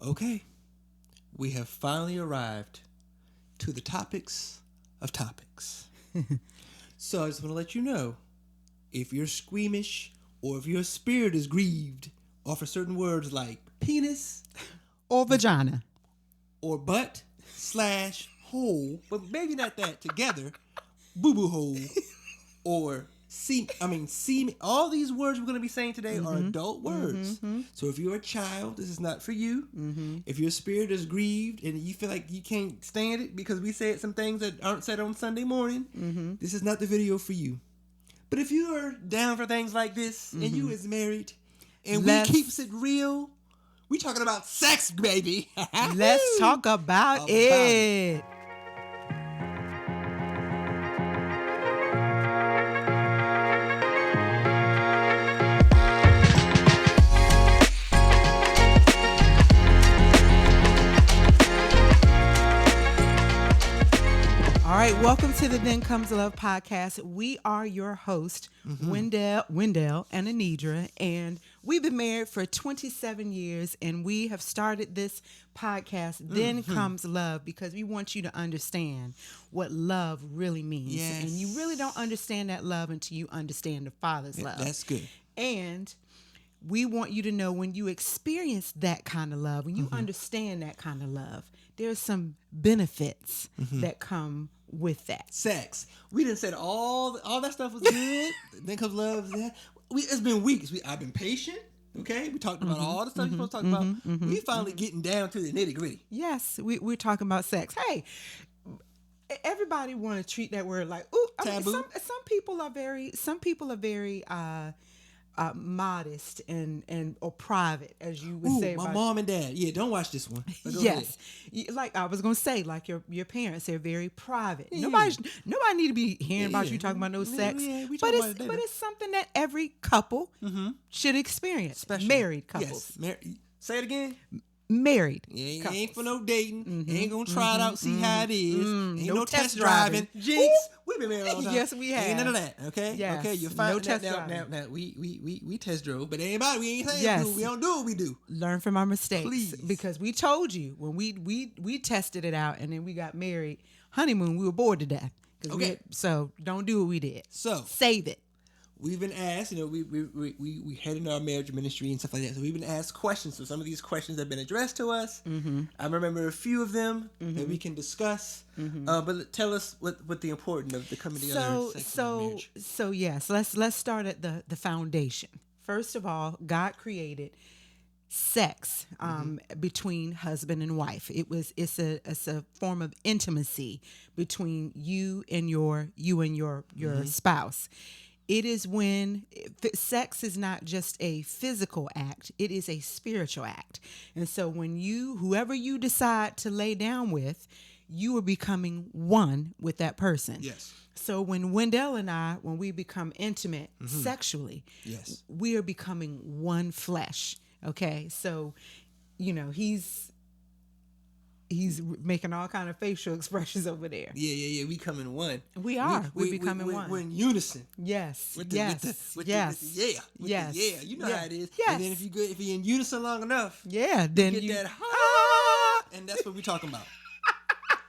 Okay, we have finally arrived to the topics of topics. So I just want to let you know, if you're squeamish or if your spirit is grieved off of certain words like penis or vagina or butt / hole, but maybe not that together, boo-boo hole or semen. All these words we're going to be saying today are adult words. So if you're a child, this is not for you. If your spirit is grieved and you feel like you can't stand it because we said some things that aren't said on Sunday morning, this is not the video for you. But if you are down for things like this and you is married and we keeps it real, we talking about sex, baby. Let's talk about it. All right, welcome to the Then Comes Love podcast. We are your host, Wendell and Anidra, and we've been married for 27 years, and we have started this podcast, Then Comes Love, because we want you to understand what love really means. Yes. And you really don't understand that love until you understand the Father's love. That's good. And we want you to know when you experience that kind of love, when you understand that kind of love, there's some benefits that come with that. Sex. We didn't say all that stuff was good. Then comes love. It's been weeks. I've been patient. Okay, we talked about all the stuff you're supposed to talk about. We finally getting down to the nitty gritty. Yes, we're talking about sex. Hey, everybody want to treat that word like ooh. Taboo. Some people are very modest and or private, as you would say. My mom and dad. Yeah, don't watch this one. Yes, like I was gonna say, like your parents, they're very private. Yeah. Nobody need to be hearing about you talking about no sex. But it's something that every couple should experience. Especially married couples. Yes. Say it again. Married. Yeah, ain't for no dating. Ain't gonna try it out, see how it is. Ain't no test driving. Jinx. Ooh. We've been married all the time. Yes, we have. Ain't none of that. Okay. Yes. Okay. You're fine. No test driving. Now we test drove, but anybody we ain't saying Yes. we don't do what we do. Learn from our mistakes. Please. Because we told you when we tested it out and then we got married, honeymoon, we were bored to death. Okay. So don't do what we did. So save it. We've been asked, we head in our marriage ministry and stuff like that. So we've been asked questions. So some of these questions have been addressed to us. I remember a few of them that we can discuss. But tell us what the importance of the coming together of sex and marriage. So yes, let's start at the foundation. First of all, God created sex between husband and wife. It's a form of intimacy between you and your spouse. It is when sex is not just a physical act, it is a spiritual act. And so when whoever you decide to lay down with, you are becoming one with that person. Yes. So when Wendell and I, when we become intimate sexually, yes, we are becoming one flesh. Okay. So, he's making all kind of facial expressions over there. Yeah. We coming one. We are. We're becoming one. We're in unison. Yes. With the yeah. You know how it is. Yes. And then if you're in unison long enough, then you get that and that's what we're talking about.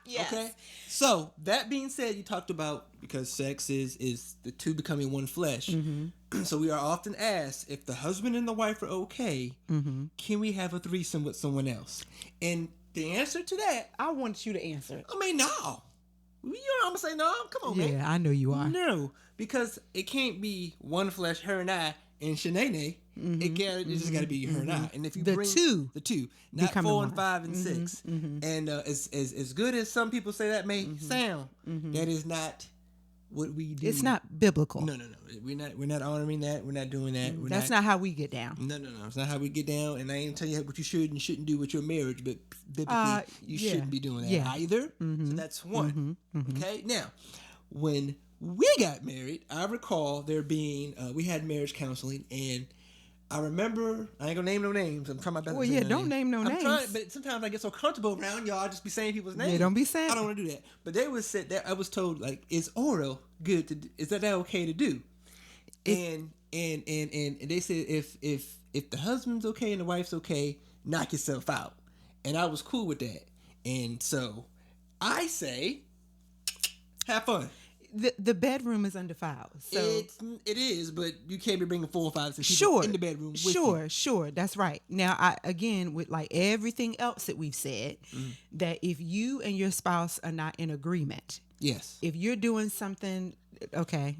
Yes. Okay. So that being said, you talked about because sex is the two becoming one flesh. So we are often asked if the husband and the wife are okay, can we have a threesome with someone else? And the answer to that, I want you to answer it. I mean, no. You know I'm going to say no. Come on, man. Yeah, I know you are. No, because it can't be one flesh, her and I, and Shanae. It just got to be her and I. And if you bring the two, not 4 and 5 and 6. And as good as some people say that may sound, that is not what we do. It's not biblical. No. We're not honoring that. We're not doing that. That's not how we get down. No. It's not how we get down. And I ain't tell you what you should and shouldn't do with your marriage, but biblically, you shouldn't be doing that either. So that's one. Okay. Now, when we got married, I recall there being we had marriage counseling, and I remember, I ain't gonna name no names. I'm trying my best. Well, yeah, don't name no names. But sometimes I get so comfortable around y'all, I just be saying people's names. Yeah, don't be saying. I don't want to do that. But they was said that I was told like, is oral good to do? Is that okay to do? And they said if the husband's okay and the wife's okay, knock yourself out. And I was cool with that. And so I say, have fun. The bedroom is undefiled. So it is, but you can't be bringing 4 or 5 people in the bedroom with you. Sure, that's right. Now, I again, with like everything else that we've said, that if you and your spouse are not in agreement, yes, if you're doing something, okay,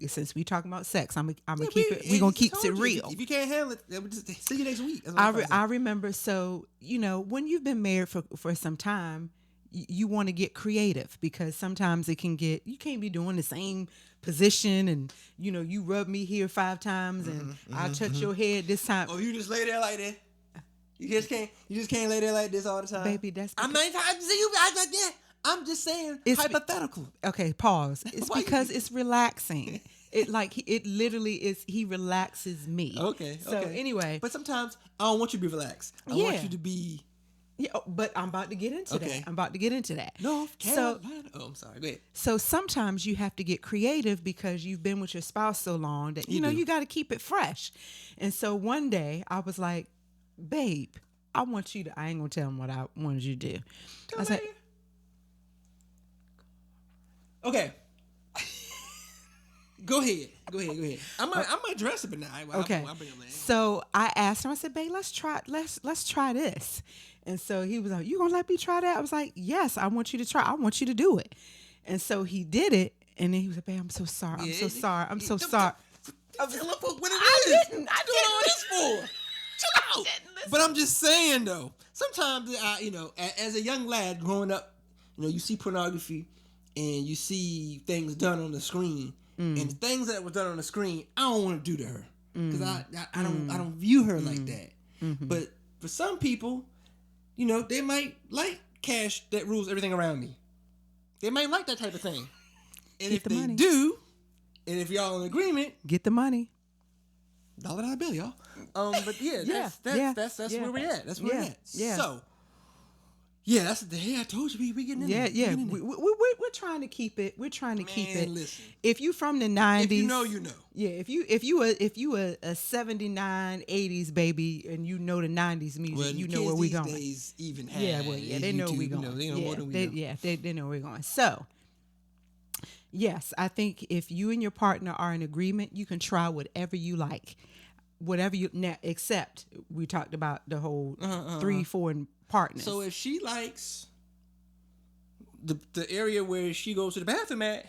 since we talking about sex, I'm gonna keep it. We're gonna keep it real. If you can't handle it, just see you next week. I remember. So when you've been married for some time, you want to get creative, because sometimes you can't be doing the same position, and you rub me here 5 times and I touch your head this time. Oh, you just lay there like that? You just can't lay there like this all the time, baby. That's I'm not trying to see you like that. I'm just saying hypothetical. Okay, pause. It's because it's relaxing. It literally is. He relaxes me. Okay. So anyway, but sometimes I don't want you to be relaxed. I want you to be. Yeah, but I'm about to get into that. I'm about to get into that. North Carolina. I'm sorry. Go ahead. So sometimes you have to get creative because you've been with your spouse so long that you got to keep it fresh. And so one day I was like, babe, I want you to. I ain't gonna tell him what I wanted you to do. I was like, okay. Go ahead. I'm gonna dress up now. Okay. So I asked him. I said, babe, let's try this. And so he was like, you gonna let me try that? I was like, yes, I want you to try. I want you to do it. And so he did it. And then he was like, babe, I'm so sorry. I'm so sorry. I'm so sorry. Tell him what it is. I doing all this for. Chill out. But I'm just saying though, sometimes as a young lad growing up, you see pornography and you see things done on the screen, and the things that were done on the screen, I don't want to do to her because I don't view her like that. But for some people, they might like cash that rules everything around me. They might like that type of thing. And if they do, and if y'all in agreement, get the money. $1 bill, y'all. But that's where we're at. That's where we're at. Yeah. So, that's the day I told you we getting in there. Yeah. We're trying to keep it. We're trying to keep it. Listen. If you from the 90s, if you know, you know. Yeah. If you a 79, 80s baby, and you know the 90s music, well, you know where we going. Days even have. They know where we going. They know more than we know. Yeah, they know where we're going. So, yes, I think if you and your partner are in agreement, you can try whatever you like. Whatever you now, except we talked about the whole 3, 4 partners. So if she likes the area where she goes to the bathroom at,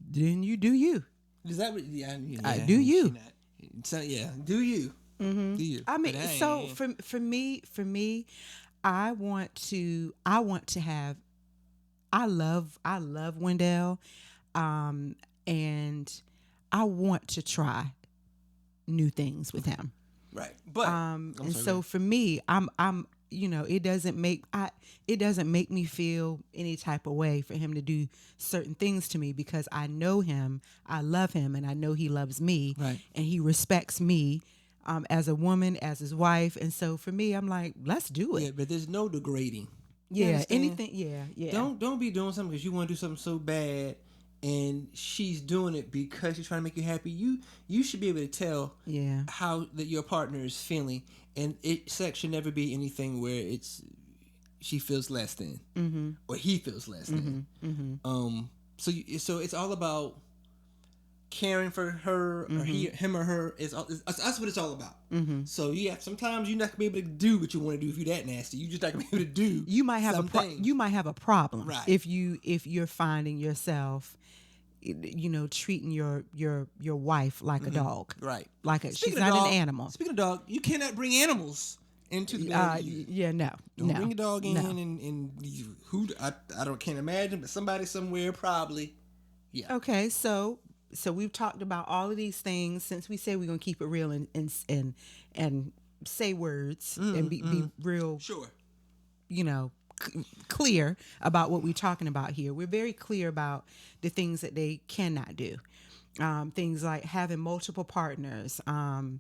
then you do you. Is that what? Yeah, do you? So do you? Mm-hmm. Do you? I mean, so for me, I want to have. I love Wendell, and I want to try new things with him. Right. But so for me, I'm it doesn't make me feel any type of way for him to do certain things to me, because I know him, I love him, and I know he loves me, right, and he respects me as a woman, as his wife. And so for me, I'm like, let's do it. Yeah, but there's no degrading. Yeah, anything. Yeah. Don't be doing something because you want to do something so bad, and she's doing it because she's trying to make you happy. You should be able to tell how that your partner is feeling, and sex should never be anything where she feels less than, or he feels less than. So it's all about caring for her, or him or her. That's what it's all about. So sometimes you're not gonna be able to do what you want to do if you're that nasty. You just not gonna be able to do. You might have a problem, right, if you're finding yourself, treating your wife like a dog, right? She's not an animal. Speaking of dog, you cannot bring animals into the marriage. Don't bring a dog in, and who I can't imagine, but somebody somewhere probably. Yeah. Okay, so we've talked about all of these things. Since we said we're gonna keep it real and say words and be real, sure, clear about what we're talking about here. We're very clear about the things that they cannot do. Things like having multiple partners, doing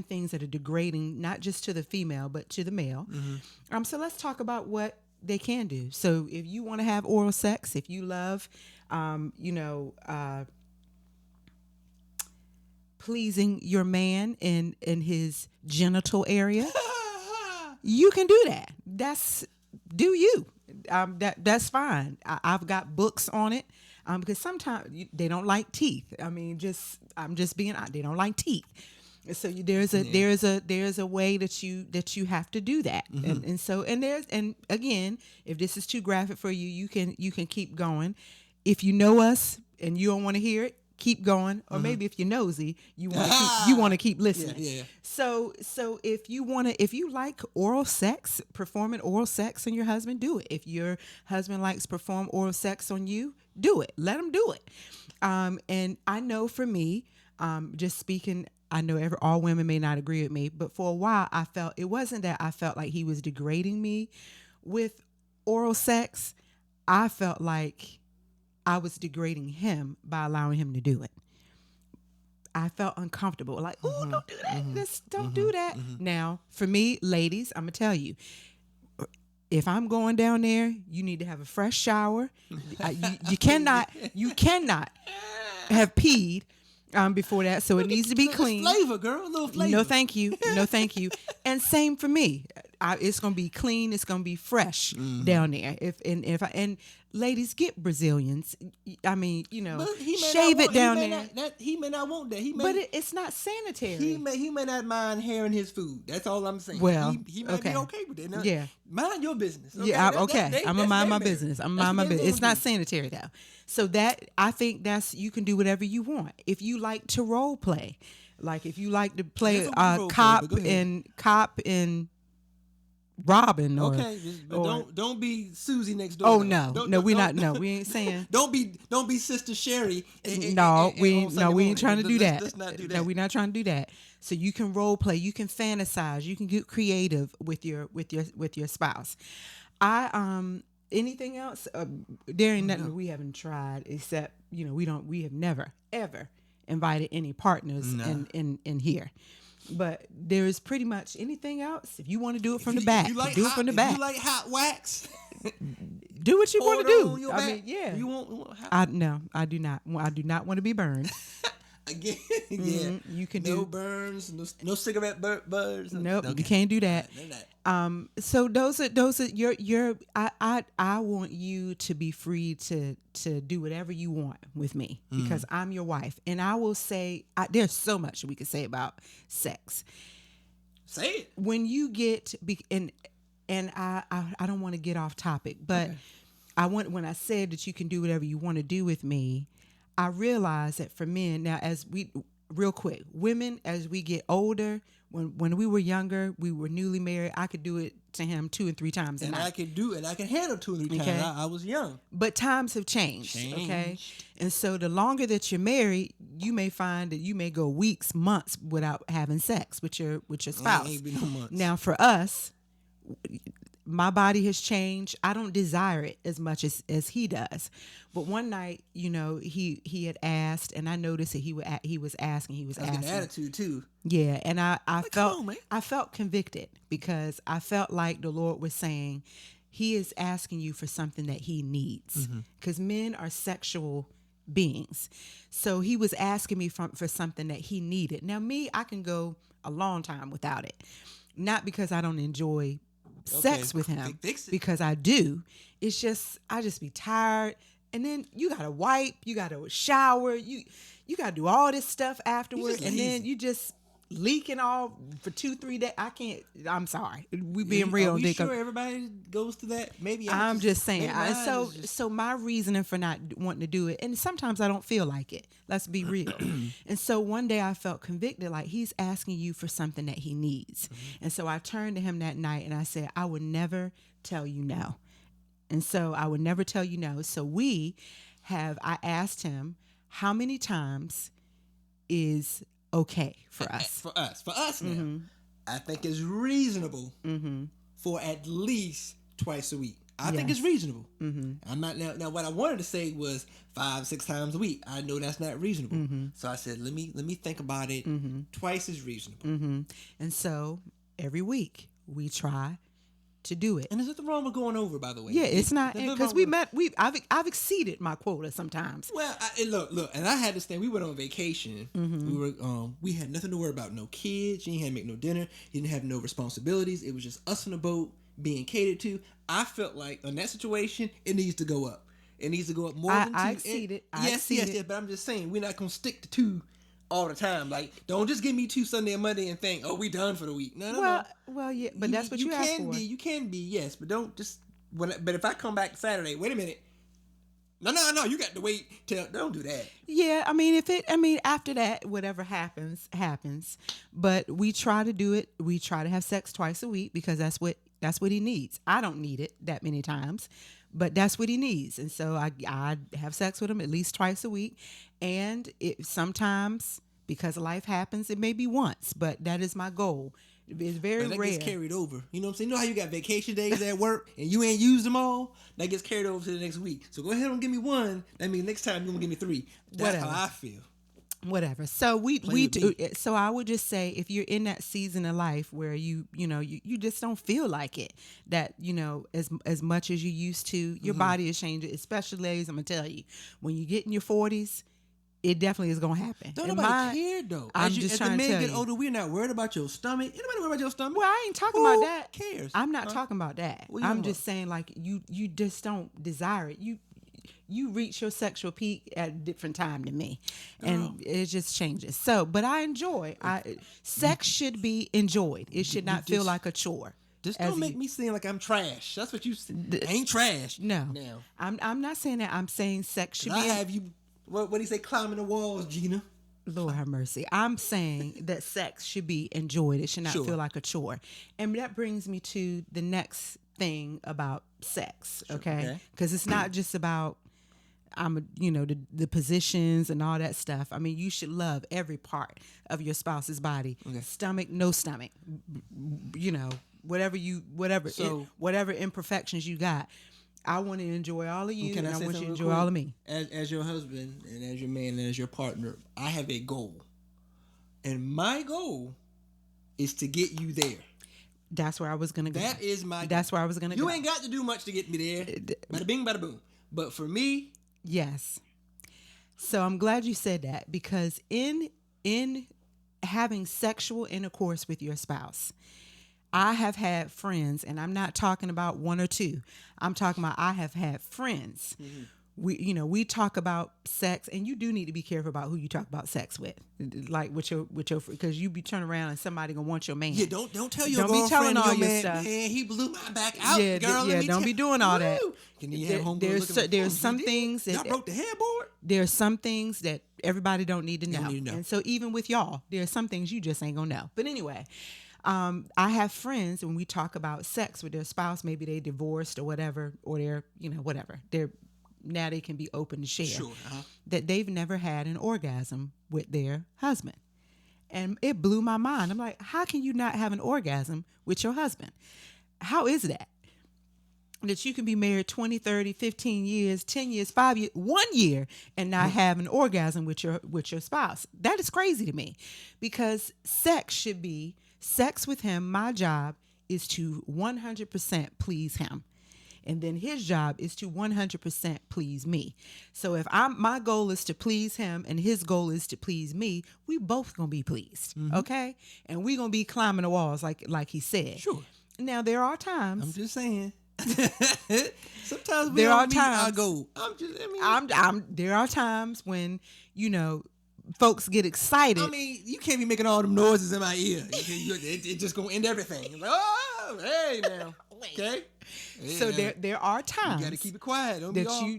things that are degrading, not just to the female, but to the male. So let's talk about what they can do. So if you want to have oral sex, if you love, pleasing your man in his genital area, you can do that. Do you. That's fine. I've got books on it. Because sometimes they don't like teeth. I mean, I'm just being honest. They don't like teeth. So there's a way that you have to do that. And again, if this is too graphic for you, you can keep going. If you know us and you don't want to hear it, keep going. Or maybe if you're nosy, you want to keep listening. Yeah. So if you like oral sex, performing oral sex on your husband, do it. If your husband likes perform oral sex on you, do it. Let him do it. And I know for me, just speaking, I know all women may not agree with me, but for a while it wasn't that I felt like he was degrading me with oral sex. I felt like I was degrading him by allowing him to do it. I felt uncomfortable. Like, oh, don't do that. Don't do that. Now, for me, ladies, I'm going to tell you, if I'm going down there, you need to have a fresh shower. You cannot have peed before that, so it needs to be clean. Flavor, girl, a little flavor. No, thank you. No, thank you. And same for me. It's gonna be clean. It's gonna be fresh down there. And ladies, get Brazilians. I mean, shave it down there. He may not want that. But it's not sanitary. He may not mind hair in his food. That's all I'm saying. Well, he might be okay with it. Now, yeah. Mind your business. Okay? Yeah. Okay. I'm gonna mind my business. I'm gonna mind my business. It's not sanitary though. So I think you can do whatever you want. If you like to role play, like if you like to play cop and Robin, or don't be Susie next door. Oh no, we not. No, we ain't saying. Don't be Sister Sherry. We ain't trying to do that. Let's not do that. No, we're not trying to do that. So you can role play, you can fantasize, you can get creative with your spouse. Anything else? There ain't nothing we haven't tried except we have never ever invited any partners in here. But there is pretty much anything else. If you want to do it from the back, do it from the back. You like hot wax? Do what you want to do. I mean, yeah. You want No, I do not. I do not want to be burned. Again, yeah. You can no burns, no cigarette burns. Nope, you can't do that. So those are your. I want you to be free to do whatever you want with me because I'm your wife, and I will say there's so much we could say about sex. Say it. When you get and I don't want to get off topic, but when I said that you can do whatever you want to do with me, I realize that for men now, women, as we get older, when we were younger, we were newly married, I could do it to him 2 and 3 times a night. I can handle 2 and 3 times. I was young. But times have changed. Okay. And so the longer that you're married, you may find that you may go weeks, months without having sex with your spouse. Ain't been no months. Now for us, my body has changed. I don't desire it as much as he does. But one night, he had asked, and I noticed that he was asking. That's an attitude too. Yeah, and I felt convicted because I felt like the Lord was saying he is asking you for something that he needs, because men are sexual beings. So he was asking me for something that he needed. Now me, I can go a long time without it, not because I don't enjoy sex with him, because I do. It's just I just be tired, and then you gotta wipe, you gotta shower, you gotta do all this stuff afterwards, and then you just leaking all for 2-3 days. I can't. I'm sorry. We being real. Are we sure everybody goes through that? Maybe I'm just saying. So my reasoning for not wanting to do it, and sometimes I don't feel like it. Let's be real. And so one day I felt convicted, like he's asking you for something that he needs. And so I turned to him that night and I said, I would never tell you no. And so I would never tell you no. So I asked him, how many times is okay for us? For us now. I think it's reasonable for at least twice a week. I think it's reasonable. I'm not now. What I wanted to say was 5-6 times a week. I know that's not reasonable. So I said, let me think about it. Twice is reasonable. And so every week we try to do it. And there's nothing wrong with going over, by the way. Yeah, it's not, there's nothing because wrong with- I've exceeded my quota sometimes. Well, look, and I had this thing. We went on vacation. We had nothing to worry about. No kids. You ain't had to make no dinner. You didn't have no responsibilities. It was just us on the boat being catered to. I felt like in that situation, it needs to go up. It needs to go up more than 2. I exceeded. Yes. But I'm just saying, we're not gonna stick to 2 all the time. Like, don't just give me 2 Sunday and Monday and think, oh, we done for the week. No. Well, yeah, but that's what you asked for. You can be, yes, but don't just. But if I come back Saturday, wait a minute. No, you got to wait till. Don't do that. Yeah, I mean, after that, whatever happens. But we try to do it. We try to have sex twice a week because that's what he needs. I don't need it that many times, but that's what he needs. And so I have sex with him at least twice a week. And sometimes, because life happens, it may be once, but that is my goal. It's very that rare. Gets carried over. You know what I'm saying? You know how you got vacation days at work and you ain't used them all? That gets carried over to the next week. So go ahead and give me 1. That means next time you're going to give me 3. That's Whatever. how I feel. Whatever. So we do. So I would just say, if you're in that season of life where you just don't feel like it, that as much as you used to, your body is changing. Especially ladies, I'm gonna tell you, when you get in your 40s, it definitely is gonna happen. Don't nobody care though. As the men get older, we're not worried about your stomach. Ain't nobody worried about your stomach. Well, I ain't talking about that. Who cares? I'm not talking about that. I'm just saying, like, you just don't desire it. You reach your sexual peak at a different time than me, and it just changes. So, but I enjoy. Sex should be enjoyed. It should not feel like a chore. Just don't make me seem like I'm trash. That's what you said. I ain't trash. No. I'm not saying that. I'm saying sex should be. I have you. What do you say? Climbing the walls, Gina. Lord have mercy. I'm saying that sex should be enjoyed. It should not feel like a chore. And that brings me to the next thing about sex. Okay, because it's not just about the positions and all that stuff. I mean, you should love every part of your spouse's body. Stomach, no stomach. Whatever imperfections you got. I want to enjoy all of you, and I want you to enjoy all of me. As your husband and as your man and as your partner, I have a goal. And my goal is to get you there. That's where I was going to go. That's where I was going to go. You ain't got to do much to get me there. Bada bing, bada boom. But for me... Yes. So I'm glad you said that, because in having sexual intercourse with your spouse, I have had friends, and I'm not talking about 1 or 2. I'm talking about I have had friends. Mm-hmm. We talk about sex, and you do need to be careful about who you talk about sex with, like with your because you be turning around and somebody gonna want your man. Yeah, don't tell your girlfriend, telling all your your stuff. Man, he blew my back out. Yeah, girl. Don't be doing all that. Can you have there's some things that y'all broke the headboard. There's some things that everybody don't need to know, and so even with y'all, there's some things you just ain't gonna know. But anyway. I have friends, when we talk about sex with their spouse, maybe they divorced or whatever, or they're, whatever. Now they can be open to share that they've never had an orgasm with their husband. And it blew my mind. I'm like, how can you not have an orgasm with your husband? How is that? That you can be married 20, 30, 15 years, 10 years, 5 years, 1 year, and not have an orgasm with your spouse. That is crazy to me, because sex should be sex with him. My job is to 100% please him. And then his job is to 100% please me. So if my goal is to please him and his goal is to please me, we both gonna be pleased, okay? And we gonna be climbing the walls like he said. Sure. Now there are times. I'm just saying. Sometimes there are times I go. There are times when folks get excited. I mean, you can't be making all them noises in my ear. It just gonna end everything. Like, oh, hey now, okay. Yeah. So there are times you got to keep it quiet.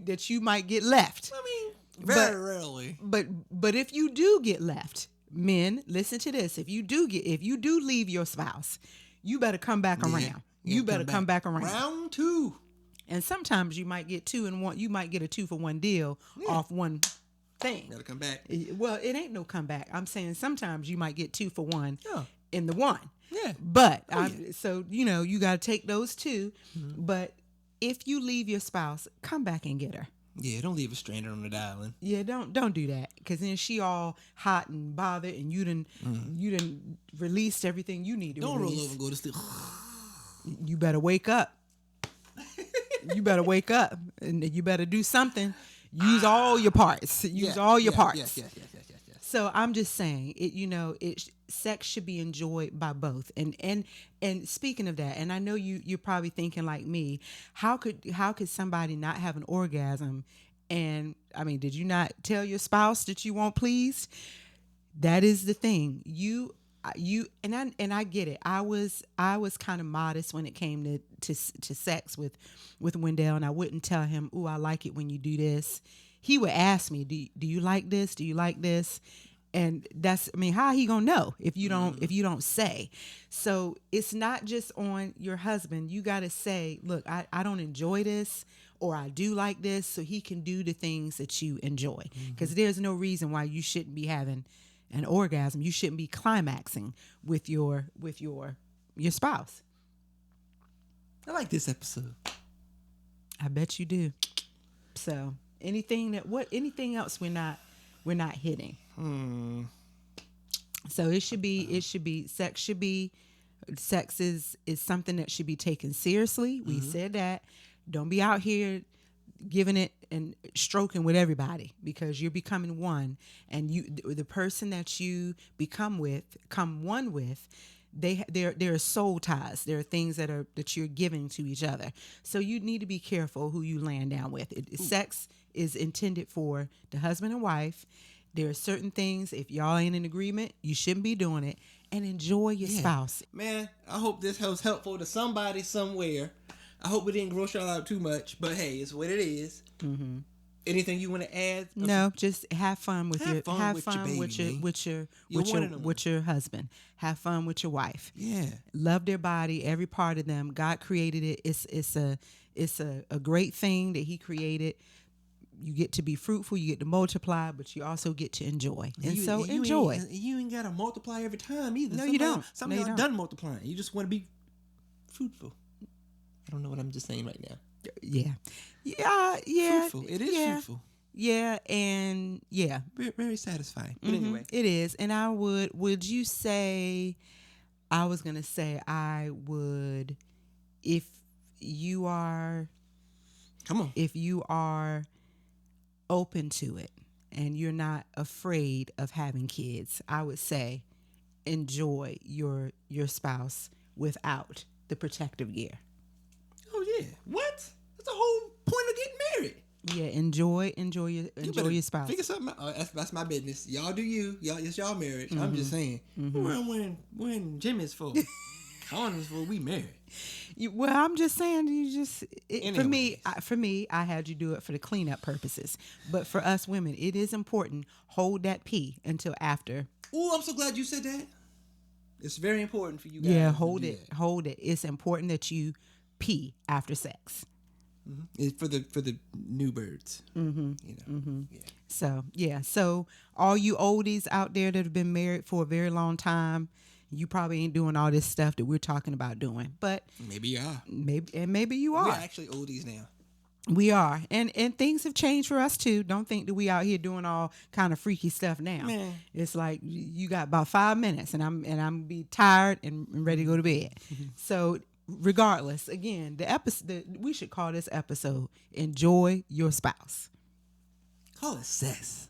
That you might get left. I mean, very rarely. But if you do get left, men, listen to this. If you do leave your spouse, you better come back around. You better come back around. Round 2. And sometimes you might get 2 in 1. You might get a 2 for 1 deal off one thing. Gotta come back. Well, it ain't no comeback. I'm saying sometimes you might get 2 for 1 in the 1. Yeah. But so you got to take those 2. Mm-hmm. But if you leave your spouse, come back and get her. Yeah, don't leave her stranded on the island. Yeah, don't do that, because then she all hot and bothered, and you done released everything you need to. Don't release. roll over and go to sleep. You better wake up. You better wake up, and you better do something. Use all your parts. Use all your parts. Yes. So I'm just saying, sex should be enjoyed by both. And speaking of that, and I know you're probably thinking like me, how could somebody not have an orgasm? And I mean, did you not tell your spouse that you weren't pleased? That is the thing. You and I get it. I was kind of modest when it came to sex with Wendell, and I wouldn't tell him, "Ooh, I like it when you do this." He would ask me, "Do you like this? Do you like this?" And how he gonna know if you don't say? So it's not just on your husband. You got to say, "Look, I don't enjoy this." Or I do like this, so he can do the things that you enjoy. Because there's no reason why you shouldn't be having an orgasm. You shouldn't be climaxing with your spouse. I like this episode. I bet you do. So anything else we're not hitting. So sex is something that should be taken seriously. We said that. Don't be out here giving it and stroking with everybody, because you're becoming one, and the person that you come one with, there are soul ties. There are things that you're giving to each other. So you need to be careful who you land down with. Sex is intended for the husband and wife. There are certain things, if y'all ain't in agreement, you shouldn't be doing it, and enjoy your spouse. Man, I hope this was helpful to somebody somewhere. I hope we didn't gross y'all out too much, but hey, it's what it is. Anything you want to add? No, just have fun with your husband. Have fun with your wife. Yeah, love their body, every part of them. God created it. It's a great thing that He created. You get to be fruitful, you get to multiply, but you also get to enjoy. Enjoy. You ain't got to multiply every time either. No, you don't. Some of y'all done multiplying. You just want to be fruitful. I don't know what I'm just saying right now. Yeah. Fruitful. It is fruitful. Yeah, and yeah. Very, very satisfying. But anyway. It is. And would you say, I was going to say, I would, if you are open to it and you're not afraid of having kids, I would say enjoy your spouse without the protective gear. Oh yeah. What? That's the whole point of getting married. Yeah, enjoy your spouse. Figure something out. That's my business. Y'all do you. It's y'all marriage. I'm just saying. When Jimmy's for condoms for we married. Well, I'm just saying. Anyways. For me, I had you do it for the cleanup purposes. But for us women, it is important. Hold that pee until after. Oh, I'm so glad you said that. It's very important for you guys. Yeah, hold it. It's important that you pee after sex. It's for the new birds. Yeah. So all you oldies out there that have been married for a very long time, you probably ain't doing all this stuff that we're talking about doing. But maybe you are. Maybe you are. We're actually oldies now. We are. And things have changed for us too. Don't think that we out here doing all kind of freaky stuff now. Man. It's like you got about 5 minutes and I'm be tired and ready to go to bed. So regardless, again, we should call this episode "Enjoy Your Spouse." Call it sex.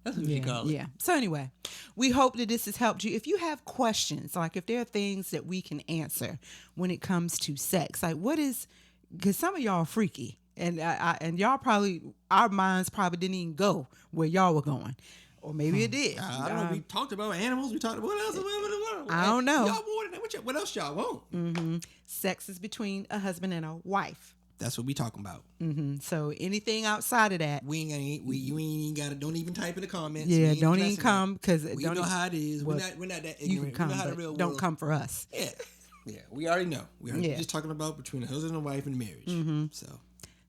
That's what you call it. Yeah. So anyway, we hope that this has helped you. If you have questions, like if there are things that we can answer when it comes to sex, like because some of y'all are freaky, and y'all probably, our minds probably didn't even go where y'all were going. Or maybe it did. I don't know. We talked about animals. We talked about what else? I don't know. Y'all more than that. What else y'all want? Sex is between a husband and a wife. That's what we talking about. So anything outside of that, you ain't got to. Don't even type in the comments. Yeah, don't even come, because we know how it is. Well, we're not that ignorant. You can come, we know how but the real don't world. come for us. Yeah. We already know. We're just talking about between a husband and wife and marriage.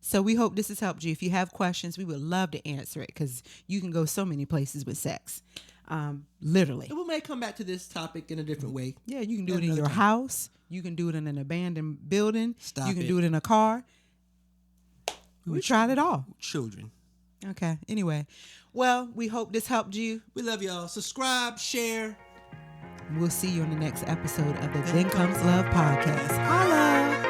So we hope this has helped you. If you have questions, we would love to answer it, because you can go so many places with sex. Literally. And we may come back to this topic in a different way. Yeah, you can do it in your house. You can do it in an abandoned building. You can it. do it in a car. We tried it all. Children. Okay. Anyway, well, we hope this helped you. We love y'all. Subscribe, share. We'll see you on the next episode of the Then Comes Love podcast. Holla!